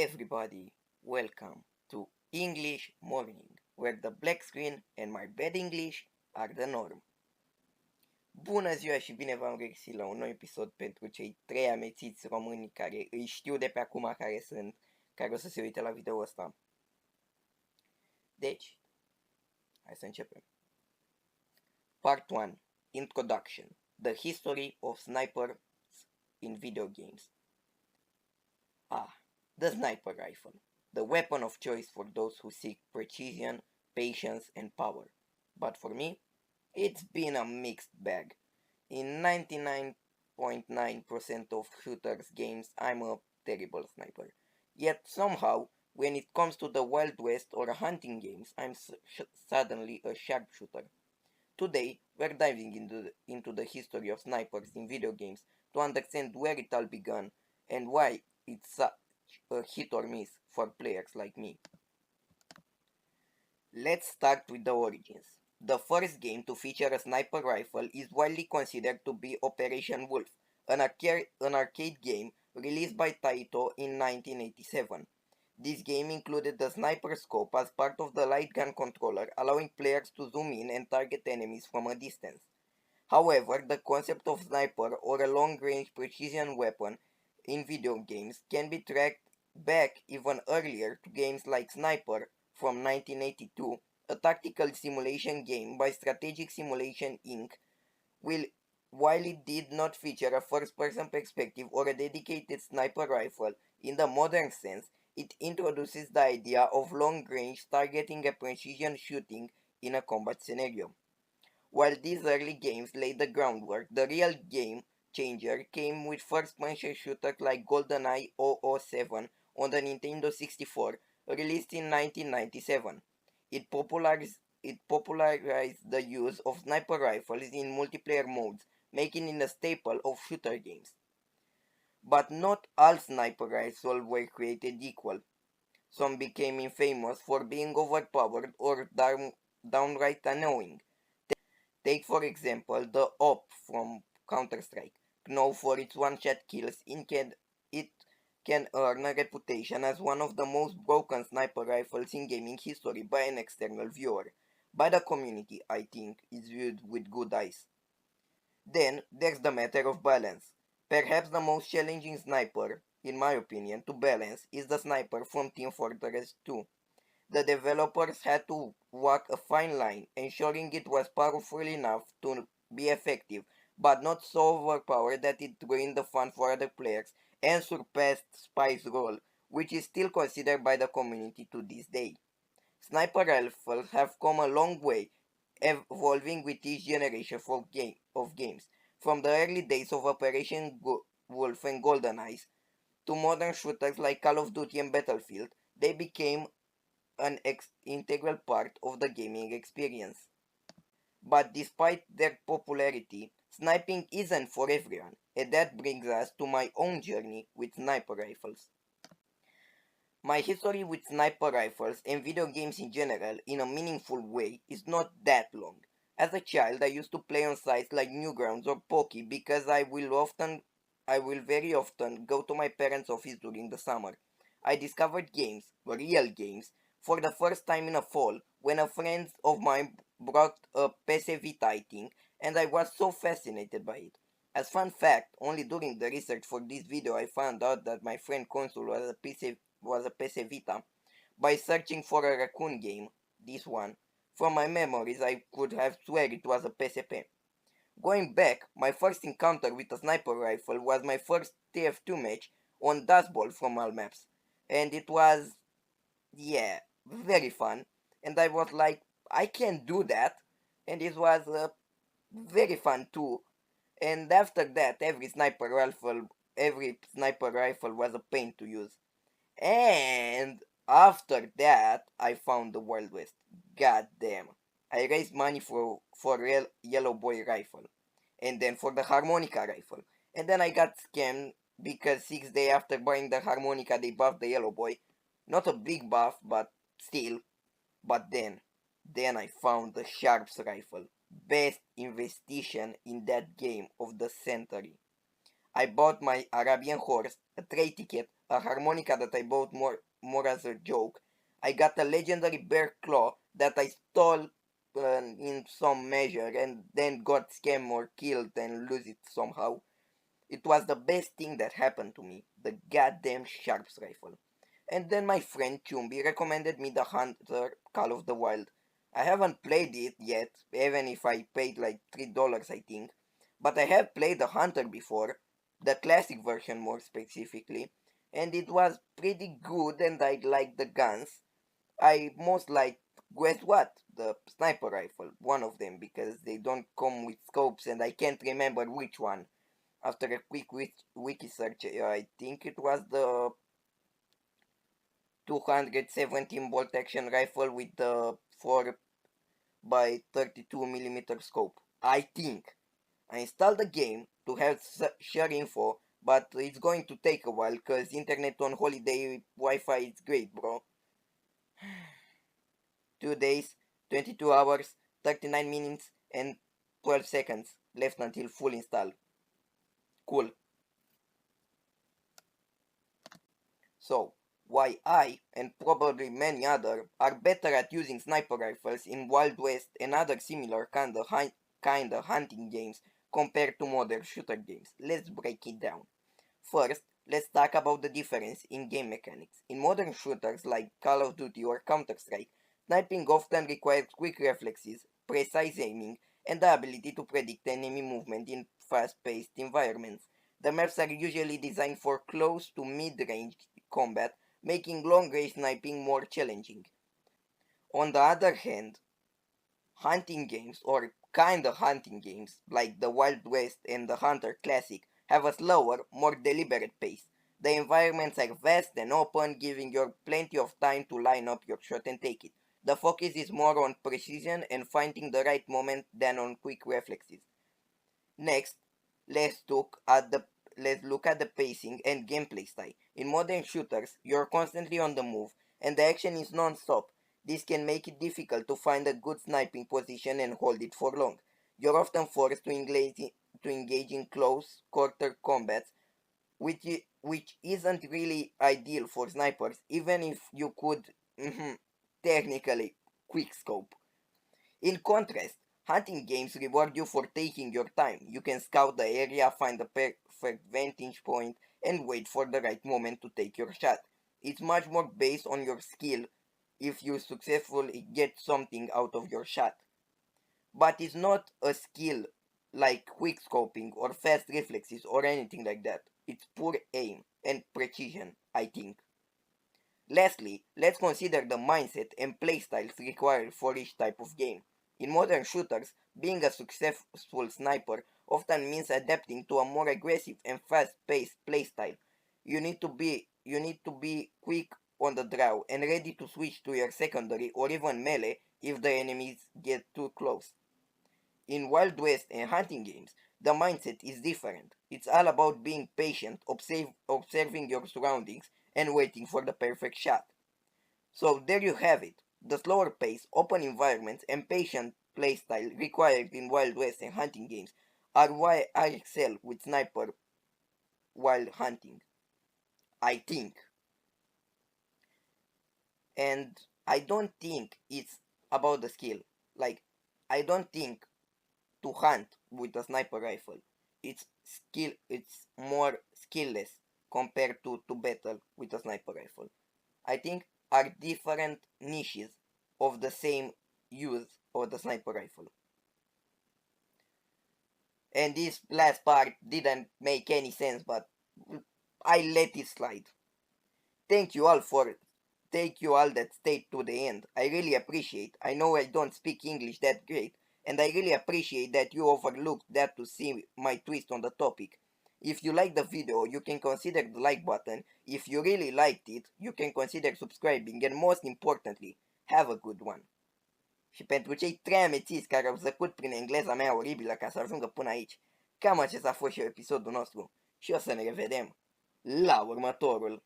everybody, welcome to English Morning, where the black screen and my bad English are the norm. Bună ziua și bine v-am regăsit la un nou episod pentru cei 3 amețiți români care îi știu de pe acum care sunt, care o să se uite la video ăsta. Deci, hai să începem. Part 1. Introduction. The history of snipers in video games. The sniper rifle, the weapon of choice for those who seek precision, patience, and power. But for me, it's been a mixed bag. In 99.9% of shooters games, I'm a terrible sniper. Yet somehow, when it comes to the Wild West or hunting games, I'm suddenly a sharpshooter. Today, we're diving into the history of snipers in video games to understand where it all began and why it's such a hit or miss for players like me. Let's start with the origins. The first game to feature a sniper rifle is widely considered to be Operation Wolf, an arcade game released by Taito in 1987. This game included the sniper scope as part of the light gun controller, allowing players to zoom in and target enemies from a distance. However, the concept of sniper or a long-range precision weapon in video games can be tracked back even earlier to games like Sniper from 1982, a tactical simulation game by Strategic Simulation Inc. While it did not feature a first-person perspective or a dedicated sniper rifle in the modern sense, it introduces the idea of long-range targeting and precision shooting in a combat scenario. While these early games laid the groundwork, the real game changer came with first-person shooters like GoldenEye 007 on the Nintendo 64, released in 1997. It popularized the use of sniper rifles in multiplayer modes, making it a staple of shooter games. But not all sniper rifles were created equal. Some became infamous for being overpowered or downright annoying. Take for example the OP from Counter-Strike. Known for its one-shot kills, it can earn a reputation as one of the most broken sniper rifles in gaming history by an external viewer. By the community, I think, it's viewed with good eyes. Then, there's the matter of balance. Perhaps the most challenging sniper, in my opinion, to balance is the sniper from Team Fortress 2. The developers had to walk a fine line, ensuring it was powerful enough to be effective, but not so overpowered that it ruined the fun for other players and surpassed Spy's role, which is still considered by the community to this day. Sniper rifles have come a long way, evolving with each generation of games, from the early days of Operation Wolf and GoldenEye to modern shooters like Call of Duty and Battlefield. They became an integral part of the gaming experience. But despite their popularity, sniping isn't for everyone, and that brings us to my own journey with sniper rifles. My history with sniper rifles and video games in general in a meaningful way is not that long. As a child, I used to play on sites like Newgrounds or Poki because I will very often go to my parents' office during the summer. I discovered games, real games, for the first time in a fall when a friend of mine brought a PC Vita, I think, and I was so fascinated by it. As fun fact, only during the research for this video I found out that my friend console was a PC Vita by searching for a raccoon game, this one. From my memories I could have swear it was a PSP. Going back, my first encounter with a sniper rifle was my first TF2 match on Dust Ball from all maps. And it was, very fun. And I was like, I can do that. And it was very fun too. And after that, every sniper rifle was a pain to use. And after that, I found the Wild West. God damn. I raised money for real Yellow Boy rifle. And then for the harmonica rifle. And then I got scammed because 6 days after buying the harmonica, they buffed the Yellow Boy. Not a big buff, but still. But then I found the Sharps rifle. Best investigation in that game of the century. I bought my Arabian horse, a trade ticket, a harmonica that I bought more as a joke. I got a legendary bear claw that I stole in some measure and then got scammed or killed and lose it somehow. It was the best thing that happened to me, the goddamn Sharps rifle. And then my friend Chumbi recommended me the Hunter Call of the Wild. I haven't played it yet, even if I paid like $3, I think. But I have played the Hunter before, the classic version more specifically, and it was pretty good and I liked the guns. I most like, guess what? The sniper rifle, one of them, because they don't come with scopes and I can't remember which one. After a quick wiki search, I think it was the 217 bolt action rifle with the 4 by 32 millimeter scope. I think. I installed the game to have share info, but it's going to take a while because internet on holiday Wi-Fi is great, bro. 2 days, 22 hours, 39 minutes, and 12 seconds left until full install. Cool. So, why I, and probably many other, are better at using sniper rifles in Wild West and other similar kinda hunting games compared to modern shooter games. Let's break it down. First, let's talk about the difference in game mechanics. In modern shooters like Call of Duty or Counter-Strike, sniping often requires quick reflexes, precise aiming, and the ability to predict enemy movement in fast-paced environments. The maps are usually designed for close to mid-range combat, making long-range sniping more challenging. On the other hand, hunting games, or kinda hunting games, like the Wild West and the Hunter Classic, have a slower, more deliberate pace. The environments are vast and open, giving you plenty of time to line up your shot and take it. The focus is more on precision and finding the right moment than on quick reflexes. Next, let's look at the let's look at the pacing and gameplay style. In modern shooters, you're constantly on the move and the action is non-stop. This can make it difficult to find a good sniping position and hold it for long. You're often forced to engage in close quarter combats, which isn't really ideal for snipers, even if you could technically quick scope. In contrast, hunting games reward you for taking your time. You can scout the area, find the perfect vantage point, and wait for the right moment to take your shot. It's much more based on your skill if you successfully get something out of your shot. But it's not a skill like quick scoping or fast reflexes or anything like that. It's poor aim and precision, I think. Lastly, let's consider the mindset and playstyles required for each type of game. In modern shooters, being a successful sniper often means adapting to a more aggressive and fast-paced playstyle. You need to be quick on the draw and ready to switch to your secondary or even melee if the enemies get too close. In Wild West and hunting games, the mindset is different. It's all about being patient, observing your surroundings, and waiting for the perfect shot. So there you have it. The slower pace, open environments, and patient playstyle required in Wild West and hunting games are why I excel with sniper while hunting. I think. And I don't think it's about the skill. Like, I don't think to hunt with a sniper rifle. It's more skillless compared to battle with a sniper rifle. I think are different niches of the same use of the sniper rifle. And this last part didn't make any sense, but I let it slide. Thank you all for it. Thank you all that stayed to the end. I really appreciate. I know I don't speak English that great, and I really appreciate that you overlooked that to see my twist on the topic. If you like the video, you can consider the like button. If you really liked it, you can consider subscribing, and most importantly, have a good one. Și pentru cei 3 amețiți care au zăcut prin engleza mea oribilă ca să ajungă până aici, cam acesta a fost și episodul nostru și o să ne revedem la următorul.